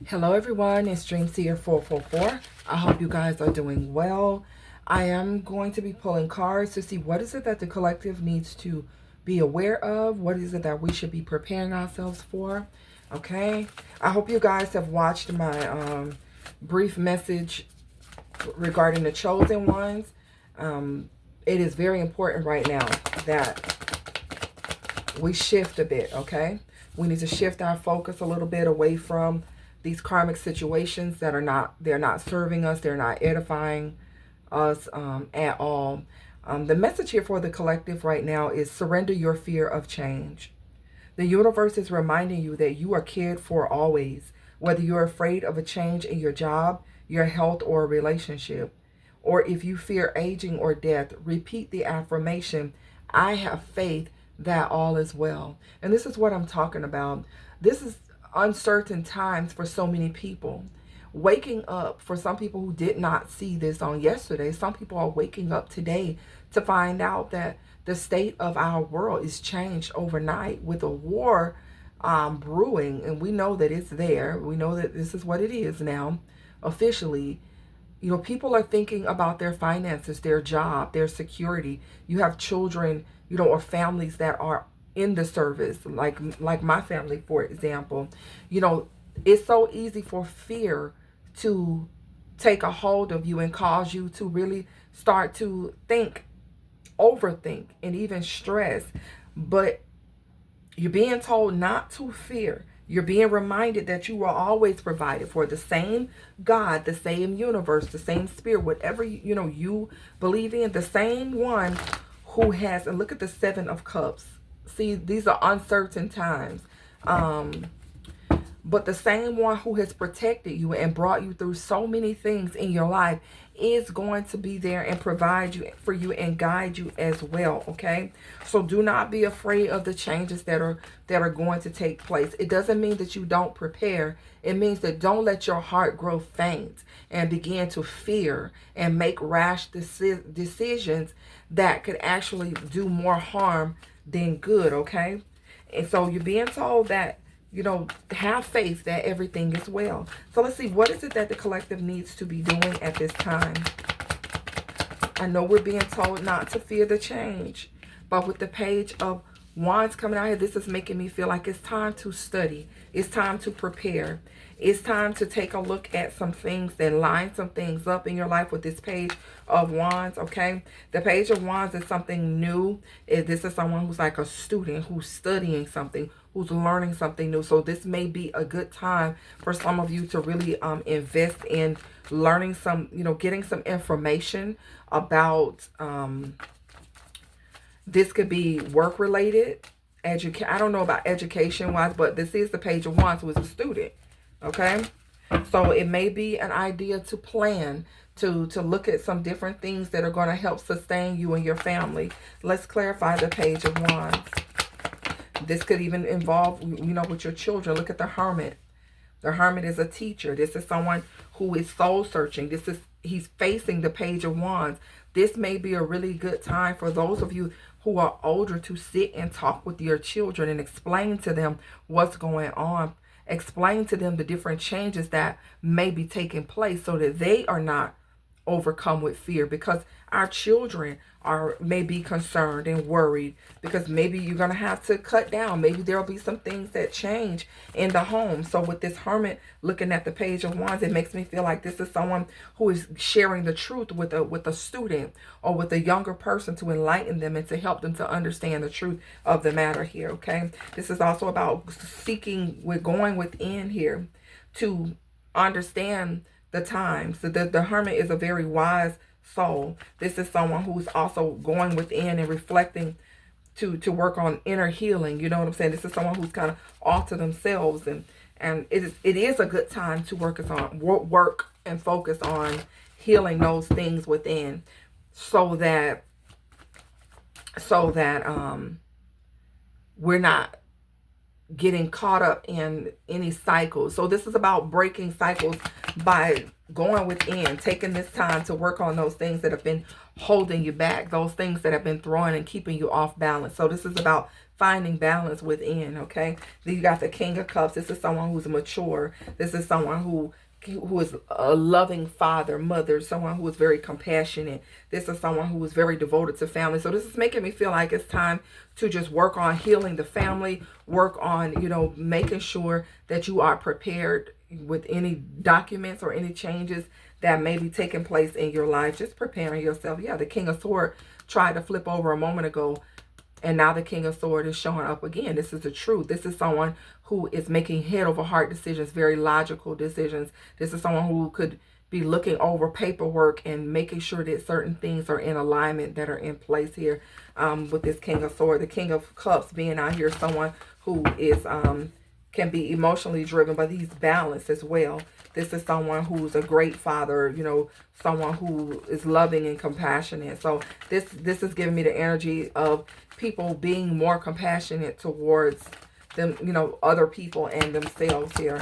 Hello everyone, it's Dreamseer444. I hope you guys are doing well. I am going to be pulling cards to see what is it that the collective needs to be aware of. What is it that we should be preparing ourselves for? Okay. I hope you guys have watched my brief message regarding the chosen ones. It is very important right now that we shift a bit, okay? We need to shift our focus a little bit away from these karmic situations that are they're not serving us, they're not edifying us at all. The message here for the collective right now is surrender your fear of change. The universe is reminding you that you are cared for always, whether you're afraid of a change in your job, your health, or a relationship. Or if you fear aging or death, repeat the affirmation, I have faith that all is well. And this is what I'm talking about. This is uncertain times for so many people. Waking up, for some people who did not see this on yesterday, some people are waking up today to find out that the state of our world is changed overnight with a war brewing. And we know that it's there. We know that this is what it is now, officially. You know, people are thinking about their finances, their job, their security. You have children, you know, or families that are in the service, like my family, for example. You know, it's so easy for fear to take a hold of you and cause you to really start to think, overthink, and even stress. But you're being told not to fear. You're being reminded that you were always provided for. The same God, the same universe, the same spirit, whatever you believe in, the same one who has, and look at the Seven of Cups. See, these are uncertain times. But the same one who has protected you and brought you through so many things in your life is going to be there and provide you for you and guide you as well. Okay, so do not be afraid of the changes that are going to take place. It doesn't mean that you don't prepare. It means that don't let your heart grow faint and begin to fear and make rash decisions that could actually do more harm than good. Okay, and so you're being told that, you know, have faith that everything is well. So let's see, what is it that the collective needs to be doing at this time? I know we're being told not to fear the change, but with the Page of Wands coming out here, this is making me feel like it's time to study. It's time to prepare. It's time to take a look at some things and line some things up in your life with this Page of Wands, okay? The Page of Wands is something new. This is someone who's like a student, who's studying something, who's learning something new. So this may be a good time for some of you to really invest in learning some, you know, getting some information about, this could be work related, I don't know about education wise, but this is the Page of Wands, who is a student. Okay, so it may be an idea to plan to look at some different things that are going to help sustain you and your family. Let's clarify the Page of Wands. This could even involve, you know, with your children. Look at the Hermit. The Hermit is a teacher. This is someone who is soul searching. He's facing the Page of Wands. This may be a really good time for those of you who are older to sit and talk with your children and explain to them what's going on. Explain to them the different changes that may be taking place so that they are not overcome with fear, because our children may be concerned and worried, because maybe you're going to have to cut down. Maybe there'll be some things that change in the home. So with this Hermit looking at the Page of Wands, it makes me feel like this is someone who is sharing the truth with a student or with a younger person to enlighten them and to help them to understand the truth of the matter here. Okay, this is also about seeking, we're going within here to understand the times. The Hermit is a very wise soul. This is someone who's also going within and reflecting to work on inner healing. You know what I'm saying? This is someone who's kind of off to themselves, and it is a good time to work and focus on healing those things within, so that we're not getting caught up in any cycles. So this is about breaking cycles by going within, taking this time to work on those things that have been holding you back, those things that have been throwing and keeping you off balance. So this is about finding balance within, okay? Then you got the King of Cups. This is someone who's mature. This is someone who is a loving father, mother, someone who is very compassionate. This is someone who is very devoted to family. So this is making me feel like it's time to just work on healing the family, work on, making sure that you are prepared with any documents or any changes that may be taking place in your life. Just preparing yourself. Yeah, the King of Swords tried to flip over a moment ago, and now the King of Swords is showing up again. This is the truth. This is someone who is making head over heart decisions, very logical decisions. This is someone who could be looking over paperwork and making sure that certain things are in alignment, that are in place here with this King of Swords. The King of Cups being out here, someone who is can be emotionally driven, but he's balanced as well. This is someone who's a great father, someone who is loving and compassionate. So this is giving me the energy of people being more compassionate towards them, other people and themselves here.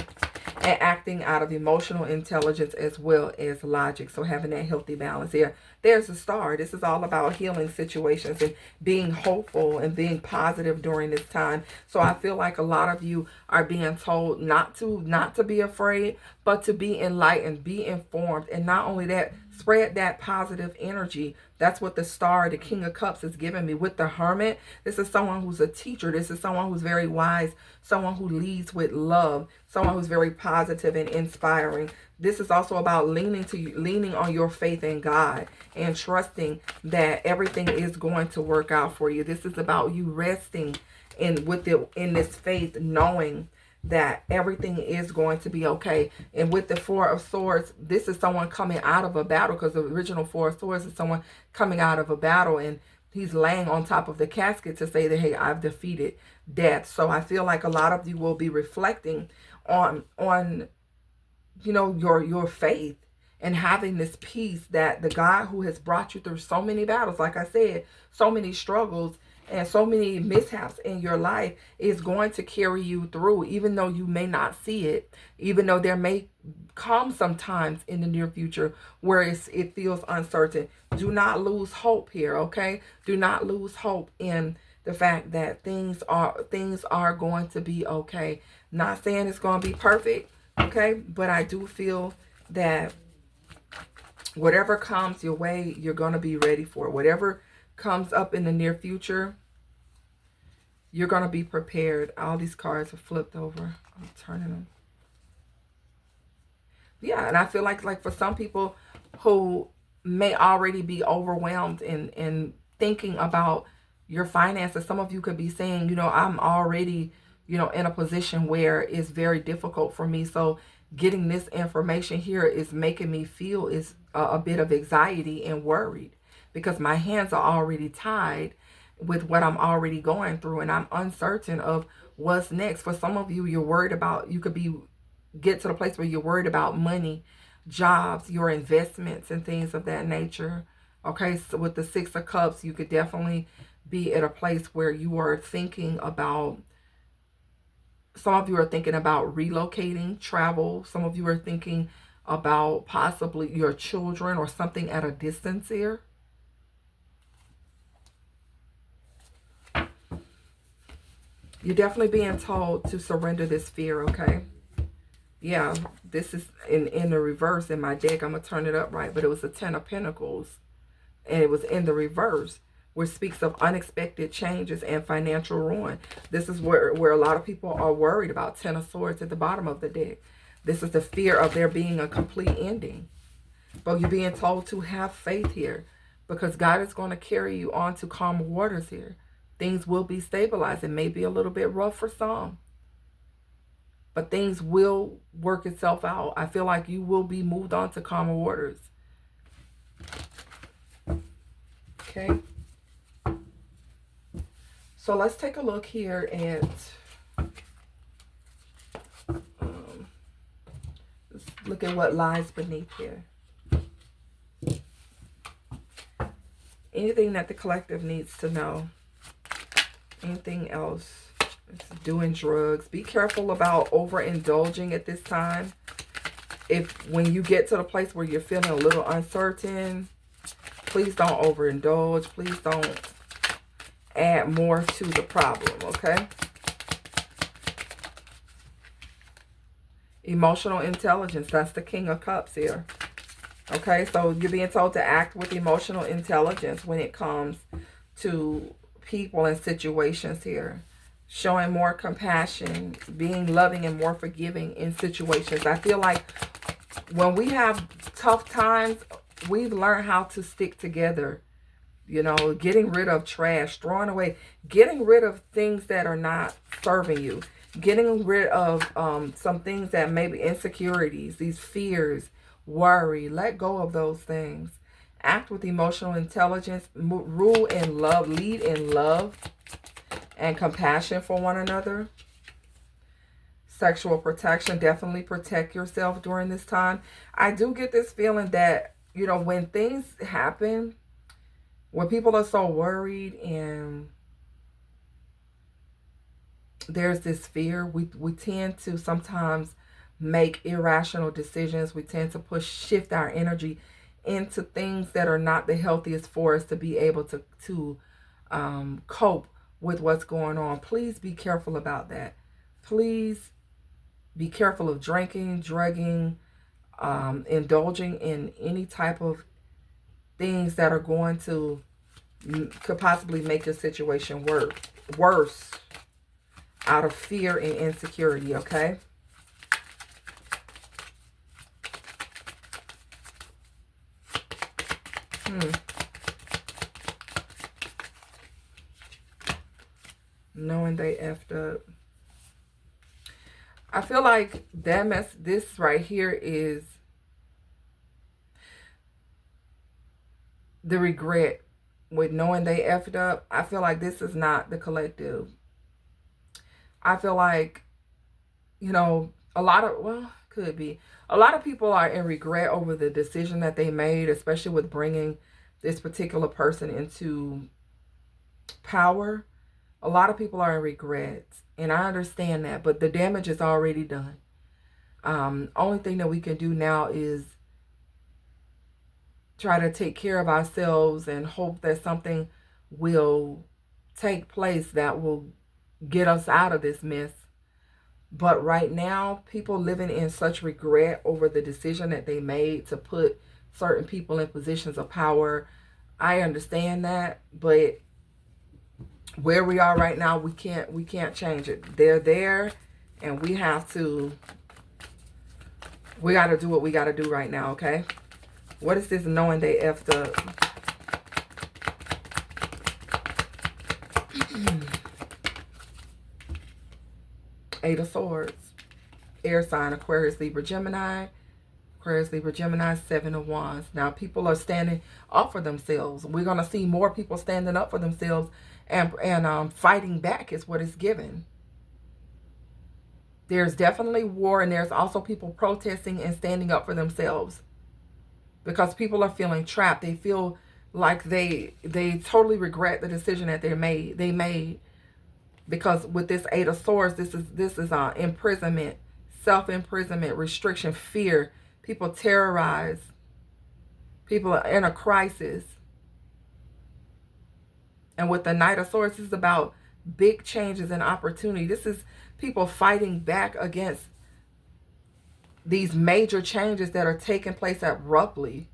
And acting out of emotional intelligence as well as logic. So having that healthy balance here. There's a star. This is all about healing situations and being hopeful and being positive during this time. So I feel like a lot of you are being told not to be afraid, but to be enlightened, be informed. And not only that, spread that positive energy. That's what the star, the King of Cups, is giving me. With the Hermit, this is someone who's a teacher. This is someone who's very wise, someone who leads with love, someone who's very positive and inspiring. This is also about leaning on your faith in God and trusting that everything is going to work out for you. This is about you resting in this faith, knowing that everything is going to be okay. And with the Four of Swords, this is someone coming out of a battle, because the original Four of Swords is someone coming out of a battle, and he's laying on top of the casket to say that, hey, I've defeated death. So I feel like a lot of you will be reflecting on your faith and having this peace that the God who has brought you through so many battles, like I said, so many struggles and so many mishaps in your life, is going to carry you through, even though you may not see it, even though there may come sometimes in the near future where it feels uncertain. Do not lose hope here, okay? Do not lose hope in the fact that things are going to be okay. Not saying it's going to be perfect, okay? But I do feel that whatever comes your way, you're going to be ready for it. Whatever comes up in the near future, you're going to be prepared. All these cards are flipped over. I'm turning them. Yeah, and I feel like for some people who may already be overwhelmed in thinking about your finances, some of you could be saying, I'm already, in a position where it's very difficult for me. So getting this information here is making me feel a bit of anxiety and worried, because my hands are already tied with what I'm already going through, and I'm uncertain of what's next. For some of you, you're worried about, you could get to the place where you're worried about money, jobs, your investments, and things of that nature. Okay, so with the Six of Cups, you could definitely be at a place where you are thinking about, some of you are thinking about relocating, travel. Some of you are thinking about possibly your children or something at a distance here. You're definitely being told to surrender this fear, okay? Yeah, this is in the reverse in my deck. I'm going to turn it up right, but it was the Ten of Pentacles, and it was in the reverse, which speaks of unexpected changes and financial ruin. This is where a lot of people are worried about. Ten of Swords at the bottom of the deck. This is the fear of there being a complete ending. But you're being told to have faith here, because God is going to carry you on to calmer waters here. Things will be stabilized. It may be a little bit rough for some, but things will work itself out. I feel like you will be moved on to calmer waters. Okay. So let's take a look here at, let's look at what lies beneath here. Anything that the collective needs to know. Anything else? It's doing drugs. Be careful about overindulging at this time. When you get to the place where you're feeling a little uncertain, please don't overindulge. Please don't add more to the problem, okay? Emotional intelligence, that's the King of Cups here. Okay, so you're being told to act with emotional intelligence when it comes to people and situations here. Showing more compassion, being loving and more forgiving in situations. I feel like when we have tough times, we've learned how to stick together. You know, getting rid of trash, throwing away, getting rid of things that are not serving you. Getting rid of some things that maybe insecurities, these fears, worry. Let go of those things. Act with emotional intelligence. Rule in love. Lead in love and compassion for one another. Sexual protection. Definitely protect yourself during this time. I do get this feeling that, you know, when things happen, when people are so worried and there's this fear, we tend to sometimes make irrational decisions. We tend to shift our energy into things that are not the healthiest for us to be able to cope with what's going on. Please be careful about that. Please be careful of drinking, drugging, indulging in any type of things that are going to could possibly make your situation worse out of fear and insecurity, okay? Knowing they effed up. I feel like this right here is the regret with knowing they effed up. I feel like this is not the collective. I feel like, you know, could be. A lot of people are in regret over the decision that they made, especially with bringing this particular person into power. A lot of people are in regret, and I understand that, but the damage is already done. Only thing that we can do now is try to take care of ourselves and hope that something will take place that will get us out of this mess. But right now, people living in such regret over the decision that they made to put certain people in positions of power. I understand that, but where we are right now, we can't change it. They're there, and we got to do what we got to do right now, okay? What is this knowing they effed up? Eight of Swords. Air sign, Aquarius, Libra, Gemini. Aquarius, Libra, Gemini, Seven of Wands. Now, people are standing up for themselves. We're going to see more people standing up for themselves and fighting back is what it's given. There's definitely war, and there's also people protesting and standing up for themselves. Because people are feeling trapped. They feel like they totally regret the decision that they made. Because with this Eight of Swords, this is imprisonment, self-imprisonment, restriction, fear. People terrorize. People are in a crisis. And with the Knight of Swords, this is about big changes and opportunity. This is people fighting back against these major changes that are taking place abruptly.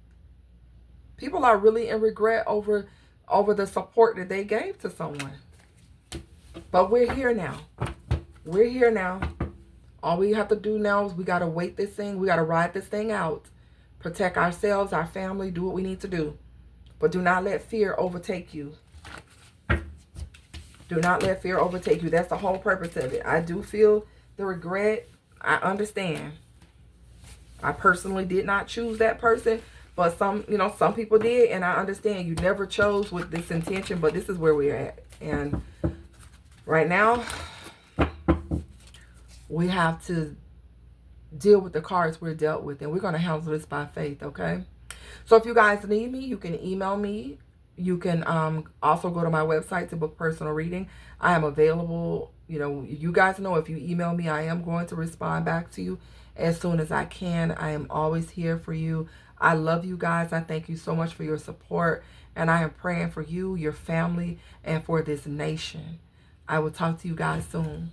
People are really in regret over the support that they gave to someone. But we're here now. We're here now. All we have to do now is we got to wait this thing. We got to ride this thing out. Protect ourselves, our family, do what we need to do. But do not let fear overtake you. Do not let fear overtake you. That's the whole purpose of it. I do feel the regret. I understand. I personally did not choose that person, but some people did, and I understand you never chose with this intention, but this is where we're at. And right now, we have to deal with the cards we're dealt with, and we're going to handle this by faith, okay? So if you guys need me, you can email me. You can also go to my website to book personal reading. I am available. You know, you guys know if you email me, I am going to respond back to you as soon as I can. I am always here for you. I love you guys. I thank you so much for your support. And I am praying for you, your family, and for this nation. I will talk to you guys soon.